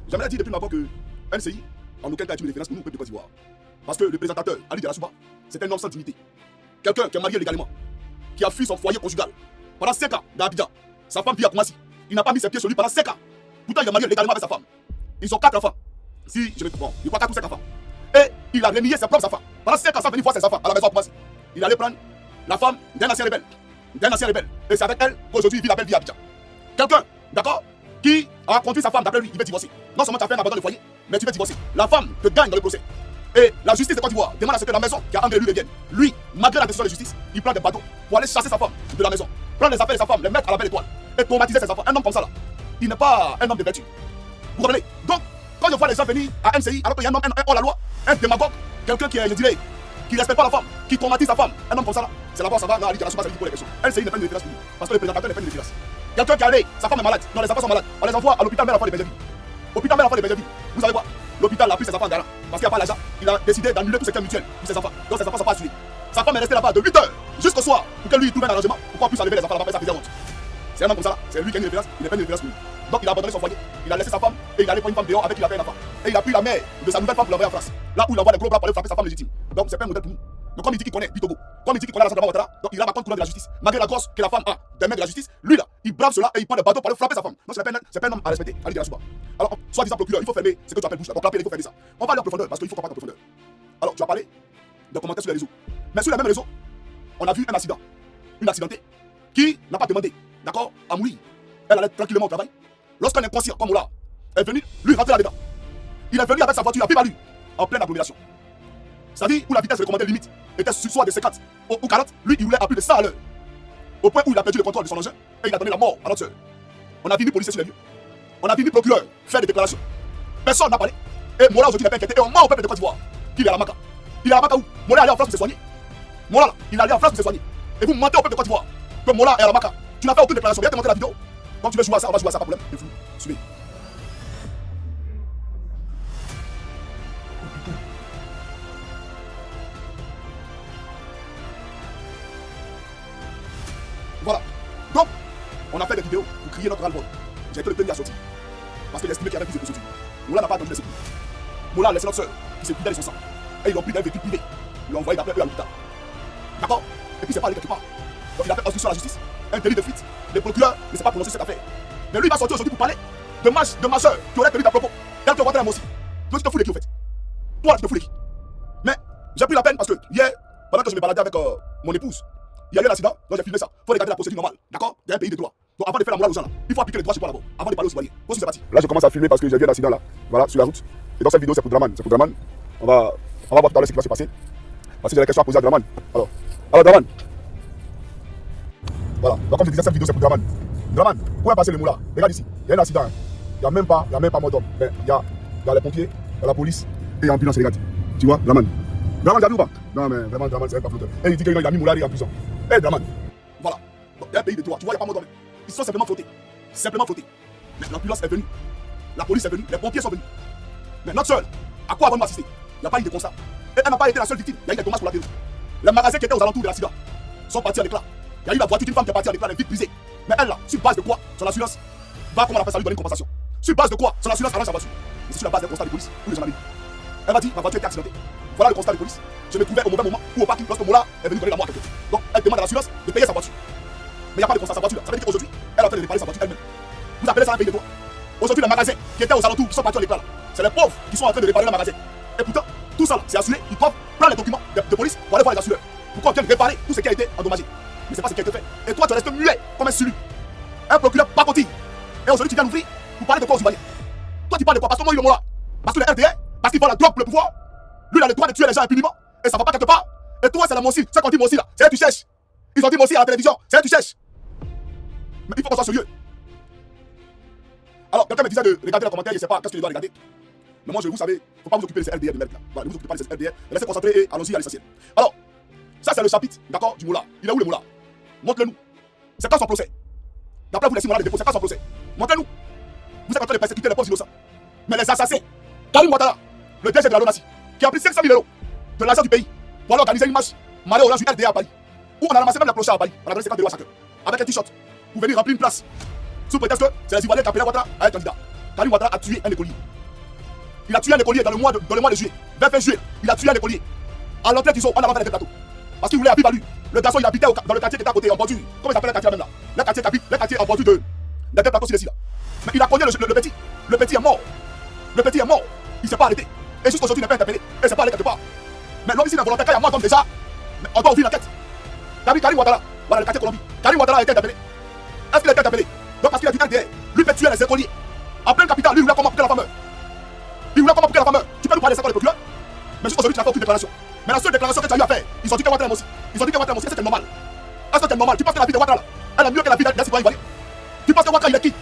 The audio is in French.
J'aimerais dire depuis longtemps que NCI, en aucun cas, est une référence pour nous, au peuple de Côte d'Ivoire. Parce que le présentateur, Ali Diarra, c'est un homme sans dignité. Quelqu'un qui est marié légalement, qui a fui son foyer conjugal pendant 5 ans dans Abidjan. Sa femme vit à Koumassi. Il n'a pas mis ses pieds sur lui pendant 5 ans. Pourtant, il est marié légalement avec sa femme. Ils ont 4 enfants. Si je me trompe, il croit 4 ou 5 enfants. Et il a renié ses propres enfants. Pendant 5 ans, sans venir voir ses enfants à la maison à Koumassi. Il allait prendre la femme d'un ancien rebelle. Et c'est avec elle qu'aujourd'hui il vit la belle vie à Abidjan. Quelqu'un, d'accord, qui a conduit sa femme d'après lui, il veut divorcer. Non seulement tu as fait un abandon de foyer, mais tu veux divorcer. La femme te gagne dans le procès. Et la justice de Côte d'Ivoire demande à ce que la maison qui a engagé lui revienne. Lui, malgré la décision de justice, il prend des bateaux pour aller chasser sa femme de la maison. Prendre les affaires de sa femme, les mettre à la belle étoile. Et traumatiser ses enfants. Un homme comme ça là, il n'est pas un homme de vertu. Vous comprenez? Donc, quand je vois les gens venir à MCI, alors qu'il y a un homme, un hors-la-loi, un démagogue, quelqu'un qui est, je dirais, qui ne respecte pas la femme, qui traumatise sa femme, un homme comme ça là, c'est là-bas, ça va, non, Ali Diarra, c'est lui pour les questions. NCI n'est pas une référence pour nous. Parce que le présentateur n'est pas une référence. Quelqu'un qui est allé, sa femme est malade, non, les enfants sont malades, on les envoie à l'hôpital, mais l'enfant de Bézéville. Hôpital, mais l'enfant de Bézéville. Vous savez quoi? L'hôpital a pris ses enfants en garant. Parce qu'il n'y a pas l'argent, il a décidé d'annuler tout ce qui est mutuel pour ses enfants. Donc ses enfants ne sont pas assurés. Sa femme est restée là-bas de 8 h jusqu'au soir pour que lui trouve un arrangement pour qu'on puisse enlever les enfants là-bas et ça faisait honte. C'est un homme comme ça là, c'est lui qui a une référence, il n'est pas une référence pour nous. Donc il a abandonné son foyer, il a laissé sa femme et il allait prendre une femme dehors avec qui il a fait un enfant. Et il a pris la mère de sa nouvelle femme pour l'envoyer en France. Là où il envoie des gros bras pour aller frapper sa femme légitime. Donc c'est pas un modèle pour nous. Donc comme il dit qu'il connaît Bitogo, comme il dit qu'il connaît Alassane Ouattara, donc il a ma compte couleur de la justice. Malgré la grosse que la femme a des mains de la justice, lui là, il brave cela et il prend des bateaux pour aller frapper sa femme. Donc c'est pas un homme à respecter, Ali Diarra. Alors, soi-disant procureur, il faut fermer ce que tu appelles bouche là. Donc il faut fermer ça. On va aller en profondeur parce qu'il faut comprendre en profondeur. Alors tu as parlé de commentaires sur les réseaux. Mais sur les mêmes réseaux, on a vu un accident. Une accidentée qui n'a pas demandé, d'accord, à mourir. Elle allait tranquillement au travail. Lorsqu'un inconscient comme Moula est venu, lui rentrer là-dedans. Il est venu avec sa voiture à pied lui, en pleine agglomération. C'est-à-dire où la vitesse recommandée limite était soit de 50 ou 40, lui il roulait à plus de 100 à l'heure. Au point où il a perdu le contrôle de son engin et il a donné la mort à notre soeur. On a vu ni policiers sur les lieux. On a vu ni procureur faire des déclarations. Personne n'a parlé. Et Mola aujourd'hui n'est pas inquiété. Et on ment au peuple de Côte d'Ivoire qu'il est à la Maca. Il est à la Maca où? Mola est allé en France pour se soigner. Mola là, il est allé en France pour se soigner. Et vous mentez au peuple de Côte d'Ivoire que Mola est à la Maca. Tu n'as fait aucune déclaration. Viens te montrer la vidéo. Quand tu veux jouer à ça, on va jouer à ça, pas de problème. C'est flou. Suivez. Voilà. Donc, on a fait des vidéos pour crier notre ras-le-bol. J'ai été le premier à sortir. Parce qu'il estimait qu'il y avait plus de possibilités. Moula n'a pas attendu les secours. Moula a laissé notre soeur qui s'est vidée de son sang. Et ils l'ont pris d'un véhicule privé. Ils l'ont envoyé d'après eux à l'hôpital. D'accord? Et puis c'est pas allé quelque part. Donc il a fait obstruction à la justice. Un délit de fuite. Les procureurs ne s'est pas prononcé cette affaire. Mais lui il va sortir aujourd'hui pour parler de ma soeur qui aurait tenu ta propos. Elle te voit moi aussi. Toi tu te fous de qui au fait? Toi tu te fous de qui? Mais j'ai pris la peine parce que hier, pendant que je me baladais avec mon épouse, il y a eu un accident, donc j'ai filmé ça. Il faut regarder la procédure normale, d'accord? Il y a un pays de droit. Donc avant de faire la morale aux gens là, il faut appliquer les droits chez toi d'abord, avant de parler aux citoyens. Voici c'est parti. Là je commence à filmer parce que j'ai vu un accident là, voilà, sur la route. Et donc cette vidéo c'est pour Draman. C'est pour Draman. On va voir tout à l'heure ce qui va se passer. Parce que j'ai des questions à poser à Draman. Alors Draman. Voilà, donc comme je disais, cette vidéo c'est pour Draman. Draman, où est passé le moula? Regarde ici, il y a un accident. Il n'y a même pas mort d'homme. Mais il y a les pompiers, il y a la police et l'ambulance, regarde. Tu vois, Draman. Draman, t'as vu ou pas? Non mais vraiment Draman c'est pas flotteur. Et il dit qu'il a mis Moulari en prison. Eh Draman. Voilà. Donc il y a un pays de droit. Tu vois, il n'y a pas mort d'homme. Ils sont simplement flottés. Simplement flottés. Mais l'ambulance est venue. La police est venue. Les pompiers sont venus. Mais notre soeur, à quoi avons-nous assisté? Il n'y a pas eu de constat. Et elle n'a pas été la seule victime. Il y a eu des dommages collatéraux. Les magasins qui étaient aux alentours de l'accident sont partis en éclats. Il y a eu la voiture d'une femme qui est partie en éclats, elle est vite brisée. Mais elle là, sur base de quoi son assurance va, comment on appelle ça, lui donner une compensation? Sur base de quoi son assurance arrange sa voiture? Mais c'est sur la base des constats de police ou les gens. Elle m'a dit, ma voiture était accidentée. Voilà le constat de police. Je me trouvais au mauvais moment ou au parking lorsque Moula est venu donner la mort à quelqu'un. Donc elle demande à l'assurance de payer sa voiture. Mais il n'y a pas de constat sa voiture. Ça veut dire qu'aujourd'hui, elle est en train de réparer sa voiture elle-même. Vous appelez ça un pays de droit? Aujourd'hui, les magasins qui étaient aux alentours, qui sont partis en éclat, c'est les pauvres qui sont en train de réparer le magasin. Et pourtant, tout ça, c'est assuré. Ils doivent prendre les documents de police pour aller voir les assureurs. Pourquoi on vient de réparer tout ce qui a été endommagé? Mais c'est pas ce qui a été fait. Et toi, tu restes muet comme un sulu. Un procureur pas conti. Et aujourd'hui, tu viens nous pour parler de quoi aux Ivoiriens? Toi, tu parles de quoi? Parce que moi, il est là. Parce que le RDR, parce qu'il prend la drogue pour le pouvoir. Lui, il a le droit de tuer les gens impunément. Et ça va pas quelque part. Et toi, c'est la Mossi. C'est qu'on dit Mossi là. C'est là que tu cherches. Ils ont dit Mossi à la télévision. C'est là que tu cherches. Mais il faut qu'on soit sérieux. Alors, quelqu'un me disait de regarder les commentaires, je ne sais pas qu'est-ce que je dois regarder. Mais moi, vous savez, il ne faut pas vous occuper de ces RDR de merde là. Voilà, ne vous occupez pas de ces RDR. Restez concentrés et allons-y à l'essentiel. Alors, ça, c'est le chapitre, d'accord, du Moula. Il est où le Moula? Montre-le-nous. C'est quand son procès? D'après vous, les 6 Moula de dépôt, c'est quand son procès? Montrez-nous. Vous êtes en train de persécuter les pauvres innocents. Mais les assassins, Karim Ouattara, le DG de la LONASI, qui a pris 500 000 € de l'argent du pays pour aller organiser une marche malheur orange du RDA à Paris, où on a ramassé même les clochards à Paris, on a donné 50 € à chacun, avec un t-shirt, pour venir remplir une place, sous prétexte que c'est les Ivoiriens qui appelaient Ouattara à être candidat. Karim Ouattara a tué un écolier. Il a tué un écolier dans le mois de juillet. Vers fin juillet, il a tué un écolier. À l'entrée du zoo, on a fait les plateaux. Parce qu'il voulait vivre à lui. Le garçon, il habitait dans le quartier qui était à côté, en bordure. Comment il s'appelle le quartier même là? Le quartier en bordure de plateau ci là. Mais il a cogné le petit. Le petit est mort. Le petit est mort. Il ne s'est pas arrêté. Et jusqu'aujourd'hui, il n'est pas interpellé. Et il ne s'est pas allé quelque part. Mais l'homme ici est involontaire. Quand il y a mort d'homme déjà, on doit ouvrir l'enquête. Karim Ouattara, voilà le quartier Colombie. Karim Ouattara a été interpellé. Est-ce qu'il a été interpellé? Donc parce qu'il a du derrière. Lui peut tuer les écoliers. En pleine capitale, lui, il voulait comment pour que la femme meure. Il voulait comment pour que la femme meure. Tu peux nous parler de ça quand le procureur? Mais jusqu'aujourd'hui, tu n'as pas aucune déclaration. Mais la seule déclaration que tu as eu à faire, ils ont dit que Ouattara est aussi. Ils ont dit que Ouattara est aussi. Est-ce que c'est normal? Est-ce que c'est normal? Tu penses que la vie de Ouattara, elle est mieux que la vie d'un citoyen ivoirien? Tu penses que Ouattara, il est qui?